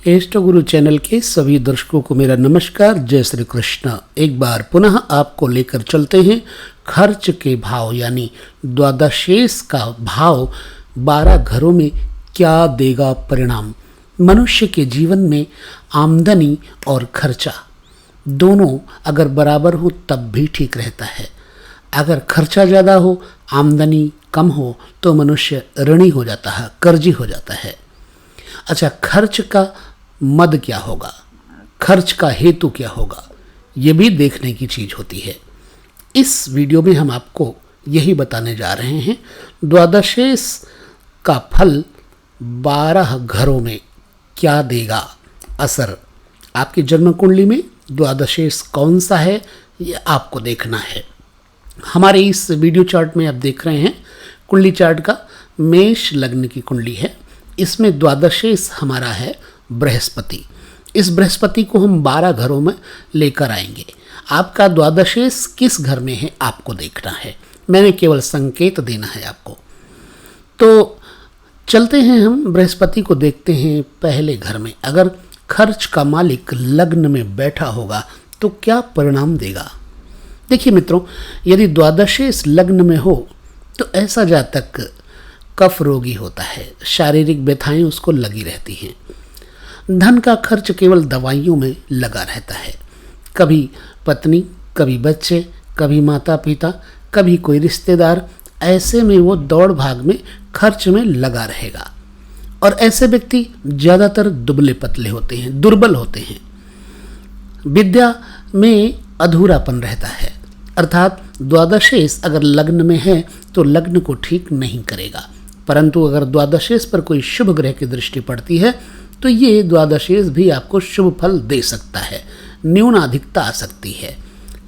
Astro गुरु channel के सभी दर्शकों को मेरा नमस्कार। जय श्री कृष्ण। एक बार पुनः आपको लेकर चलते हैं खर्च के भाव यानी द्वादशेश का भाव 12 घरों में क्या देगा परिणाम। मनुष्य के जीवन में आमदनी और खर्चा दोनों अगर बराबर हो तब भी ठीक रहता है। अगर खर्चा ज़्यादा हो आमदनी कम हो तो मनुष्य ऋणी हो जाता है, कर्जी हो जाता है। अच्छा, खर्च का मद क्या होगा, खर्च का हेतु क्या होगा, ये भी देखने की चीज़ होती है। इस वीडियो में हम आपको यही बताने जा रहे हैं द्वादशेश का फल 12 घरों में क्या देगा असर। आपकी जन्म कुंडली में द्वादशेश कौन सा है ये आपको देखना है। हमारे इस वीडियो चार्ट में आप देख रहे हैं कुंडली चार्ट का मेष लग्न की कुंडली है। इसमें द्वादशेश हमारा है बृहस्पति। इस बृहस्पति को हम 12 घरों में लेकर आएंगे। आपका द्वादशेश किस घर में है आपको देखना है, मैंने केवल संकेत देना है आपको। तो चलते हैं, हम बृहस्पति को देखते हैं पहले घर में। अगर खर्च का मालिक लग्न में बैठा होगा तो क्या परिणाम देगा। देखिए मित्रों, यदि द्वादशेश लग्न में हो तो ऐसा जातक कफ रोगी होता है, शारीरिक व्यथाएं उसको लगी रहती हैं। धन का खर्च केवल दवाइयों में लगा रहता है। कभी पत्नी, कभी बच्चे, कभी माता पिता, कभी कोई रिश्तेदार, ऐसे में वो दौड़ भाग में खर्च में लगा रहेगा। और ऐसे व्यक्ति ज़्यादातर दुबले पतले होते हैं, दुर्बल होते हैं। विद्या में अधूरापन रहता है, अर्थात द्वादशेश अगर लग्न में है तो लग्न को ठीक नहीं करेगा। परंतु अगर द्वादशेश पर कोई शुभ ग्रह की दृष्टि पड़ती है तो ये द्वादशेश भी आपको शुभ फल दे सकता है। न्यूनाधिकता आ सकती है,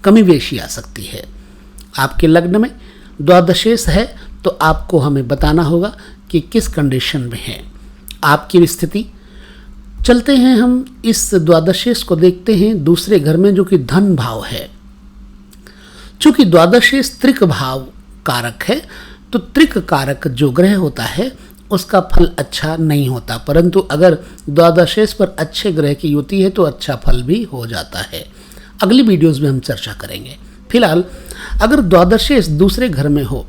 कमी बेशी आ सकती है। आपके लग्न में द्वादशेश है तो आपको हमें बताना होगा कि किस कंडीशन में है आपकी स्थिति। चलते हैं, हम इस द्वादशेश को देखते हैं दूसरे घर में जो कि धन भाव है। चूंकि द्वादशेश त्रिक भाव कारक है तो त्रिक कारक जो ग्रह होता है उसका फल अच्छा नहीं होता। परंतु अगर द्वादशेश पर अच्छे ग्रह की युति है तो अच्छा फल भी हो जाता है। अगली वीडियोस में हम चर्चा करेंगे। फिलहाल अगर द्वादशेश दूसरे घर में हो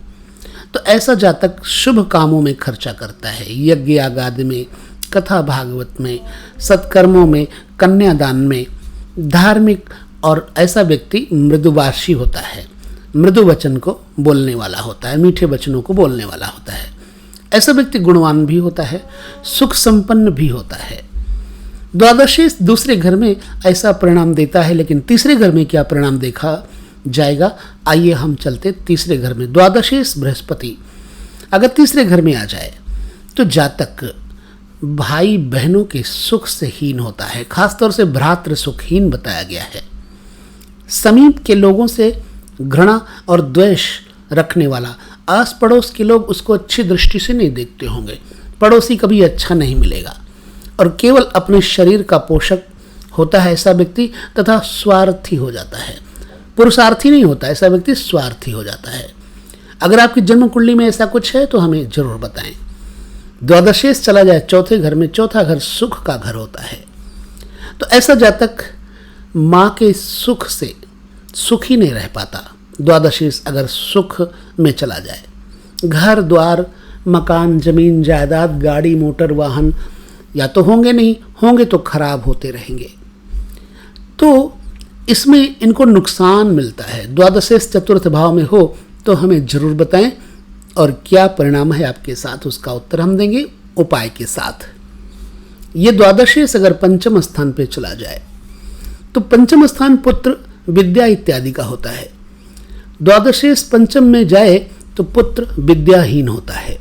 तो ऐसा जातक शुभ कामों में खर्चा करता है, यज्ञ यागादि में, कथा भागवत में, सत्कर्मों में, कन्यादान में, धार्मिक। और ऐसा व्यक्ति मृदुभाषी होता है, मृदु वचन को बोलने वाला होता है, मीठे वचनों को बोलने वाला होता है। ऐसा व्यक्ति गुणवान भी होता है, सुख संपन्न भी होता है। द्वादशेश दूसरे घर में ऐसा परिणाम देता है, लेकिन तीसरे घर में क्या परिणाम देखा जाएगा, आइए हम चलते तीसरे घर में। द्वादशेश बृहस्पति अगर तीसरे घर में आ जाए तो जातक भाई बहनों के सुख से हीन होता है, खासतौर से भ्रातृ सुखहीन बताया गया है। समीप के लोगों से घृणा और द्वेष रखने वाला, आस पड़ोस के लोग उसको अच्छी दृष्टि से नहीं देखते होंगे, पड़ोसी कभी अच्छा नहीं मिलेगा। और केवल अपने शरीर का पोषक होता है ऐसा व्यक्ति, तथा स्वार्थी हो जाता है। पुरुषार्थी नहीं होता, ऐसा व्यक्ति स्वार्थी हो जाता है। अगर आपकी जन्म कुंडली में ऐसा कुछ है तो हमें जरूर बताएं। द्वादशेश चला जाए चौथे घर में, चौथा घर सुख का घर होता है, तो ऐसा जातक माँ के सुख से सुखी नहीं रह पाता। द्वादशेश अगर सुख में चला जाए, घर द्वार, मकान, जमीन जायदाद, गाड़ी मोटर वाहन या तो होंगे नहीं, होंगे तो खराब होते रहेंगे। तो इसमें इनको नुकसान मिलता है। द्वादशेश चतुर्थ भाव में हो तो हमें जरूर बताएं और क्या परिणाम है आपके साथ, उसका उत्तर हम देंगे उपाय के साथ। ये द्वादशेश अगर पंचम स्थान पे चला जाए तो पंचम स्थान पुत्र, विद्या इत्यादि का होता है। द्वादशेश पंचम में जाए तो पुत्र विद्याहीन होता है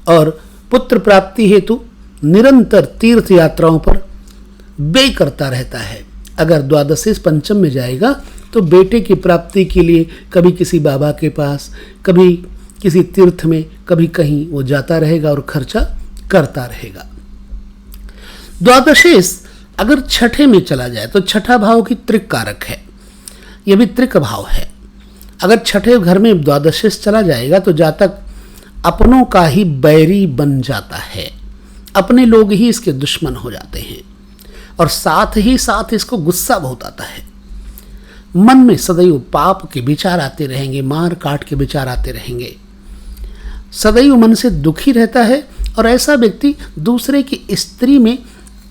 और पुत्र प्राप्ति हेतु निरंतर तीर्थ यात्राओं पर व्यय करता रहता है। अगर द्वादशेश पंचम में जाएगा तो बेटे की प्राप्ति के लिए कभी किसी बाबा के पास, कभी किसी तीर्थ में, कभी कहीं वो जाता रहेगा और खर्चा करता रहेगा। द्वादशेश अगर छठे में चला जाए तो छठा भाव की त्रिक कारक है, यह भी त्रिक भाव है। अगर छठे घर में द्वादशेश चला जाएगा तो जातक अपनों का ही बैरी बन जाता है। अपने लोग ही इसके दुश्मन हो जाते हैं और साथ ही साथ इसको गुस्सा बहुत आता है। मन में सदैव पाप के विचार आते रहेंगे, मार काट के विचार आते रहेंगे, सदैव मन से दुखी रहता है। और ऐसा व्यक्ति दूसरे की स्त्री में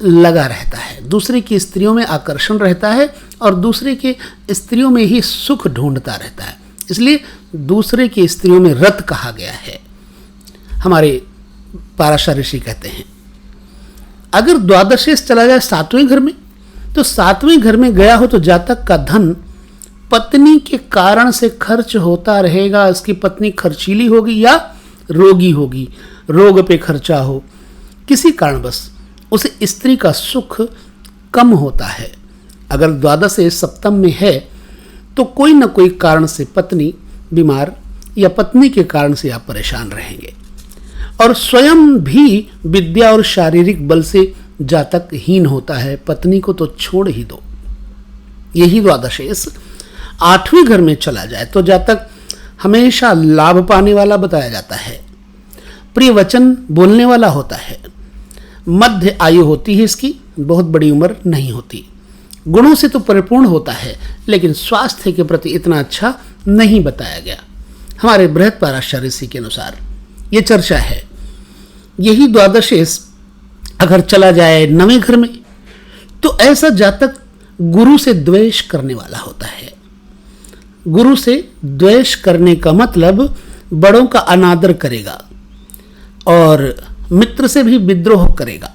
लगा रहता है, दूसरे की स्त्रियों में आकर्षण रहता है और दूसरे के स्त्रियों में ही सुख ढूंढता रहता है। इसलिए दूसरे की स्त्रियों में रत कहा गया है। हमारे पाराशर ऋषि कहते हैं अगर द्वादशेश चला जाए 7वें घर में, तो 7वें घर में गया हो तो जातक का धन पत्नी के कारण से खर्च होता रहेगा। उसकी पत्नी खर्चीली होगी या रोगी होगी, रोग पे खर्चा हो, किसी कारणवश उस स्त्री का सुख कम होता है। अगर द्वादशेश सप्तम में है तो कोई न कोई कारण से पत्नी बीमार या पत्नी के कारण से आप परेशान रहेंगे और स्वयं भी विद्या और शारीरिक बल से जातक हीन होता है। पत्नी को तो छोड़ ही दो। यही द्वादशेश 8वें घर में चला जाए तो जातक हमेशा लाभ पाने वाला बताया जाता है, प्रिय वचन बोलने वाला होता है, मध्य आयु होती है इसकी, बहुत बड़ी उम्र नहीं होती, गुणों से तो परिपूर्ण होता है लेकिन स्वास्थ्य के प्रति इतना अच्छा नहीं बताया गया। हमारे बृहत्पाराशर ऋषि के अनुसार ये चर्चा है। यही द्वादशेश अगर चला जाए 9वें घर में तो ऐसा जातक गुरु से द्वेष करने वाला होता है। गुरु से द्वेष करने का मतलब बड़ों का अनादर करेगा और मित्र से भी विद्रोह करेगा,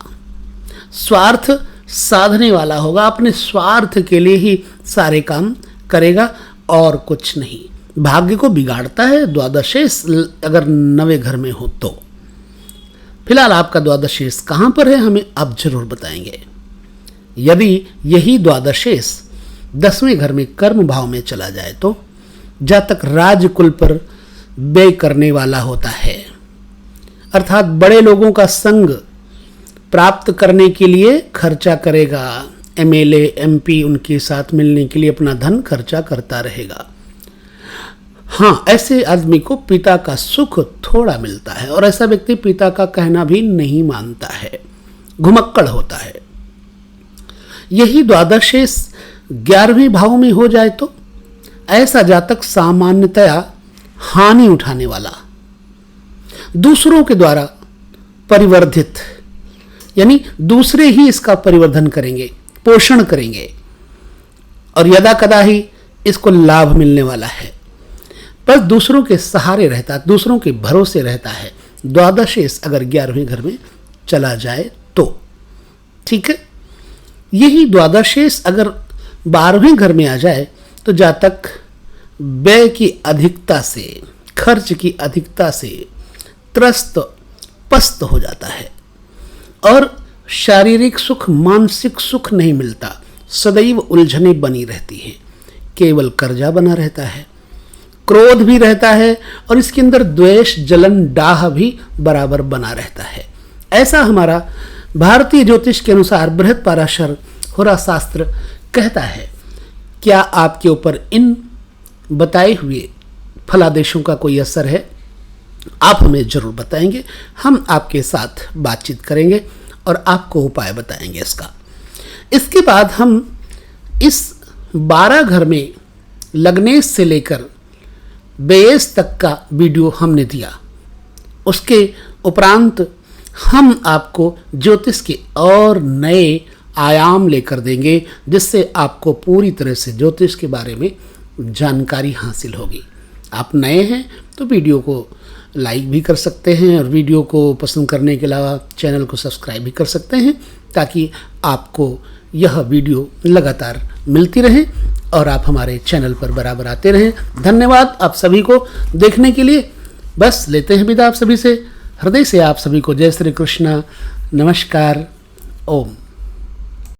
स्वार्थ साधने वाला होगा, अपने स्वार्थ के लिए ही सारे काम करेगा और कुछ नहीं। भाग्य को बिगाड़ता है द्वादशेश अगर 9वें घर में हो तो। फिलहाल आपका द्वादशेश कहाँ पर है हमें आप जरूर बताएंगे। यदि यही द्वादशेश 10वें घर में कर्म भाव में चला जाए तो जातक राजकुल पर व्यय करने वाला होता है, अर्थात बड़े लोगों का संग प्राप्त करने के लिए खर्चा करेगा। एमएलए एमपी उनके साथ मिलने के लिए अपना धन खर्चा करता रहेगा। हाँ, ऐसे आदमी को पिता का सुख थोड़ा मिलता है और ऐसा व्यक्ति पिता का कहना भी नहीं मानता है, घुमक्कड़ होता है। यही द्वादशेश 11वें भाव में हो जाए तो ऐसा जातक सामान्यतया हानि उठाने वाला, दूसरों के द्वारा परिवर्धित, यानी दूसरे ही इसका परिवर्धन करेंगे, पोषण करेंगे और यदा कदा ही इसको लाभ मिलने वाला है। बस दूसरों के सहारे रहता, दूसरों के भरोसे रहता है। द्वादशेश अगर 11वें घर में चला जाए तो ठीक है। यही द्वादशेश अगर 12वें घर में आ जाए तो जातक व्यय की अधिकता से, खर्च की अधिकता से त्रस्त पस्त हो जाता है और शारीरिक सुख, मानसिक सुख नहीं मिलता, सदैव उलझने बनी रहती हैं, केवल कर्जा बना रहता है, क्रोध भी रहता है और इसके अंदर द्वेष, जलन, डाह भी बराबर बना रहता है। ऐसा हमारा भारतीय ज्योतिष के अनुसार बृहत्पाराशर होरा शास्त्र कहता है। क्या आपके ऊपर इन बताए हुए फलादेशों का कोई असर है? आप हमें जरूर बताएंगे, हम आपके साथ बातचीत करेंगे और आपको उपाय बताएंगे इसका। इसके बाद हम इस 12 घर में लग्नेश से लेकर बेयस तक का वीडियो हमने दिया। उसके उपरांत हम आपको ज्योतिष के और नए आयाम लेकर देंगे जिससे आपको पूरी तरह से ज्योतिष के बारे में जानकारी हासिल होगी। आप नए हैं तो वीडियो को लाइक भी कर सकते हैं और वीडियो को पसंद करने के अलावा चैनल को सब्सक्राइब भी कर सकते हैं ताकि आपको यह वीडियो लगातार मिलती रहे और आप हमारे चैनल पर बराबर आते रहें। धन्यवाद आप सभी को देखने के लिए। बस लेते हैं विदा आप सभी से, हृदय से आप सभी को जय श्री कृष्ण, नमस्कार, ओम।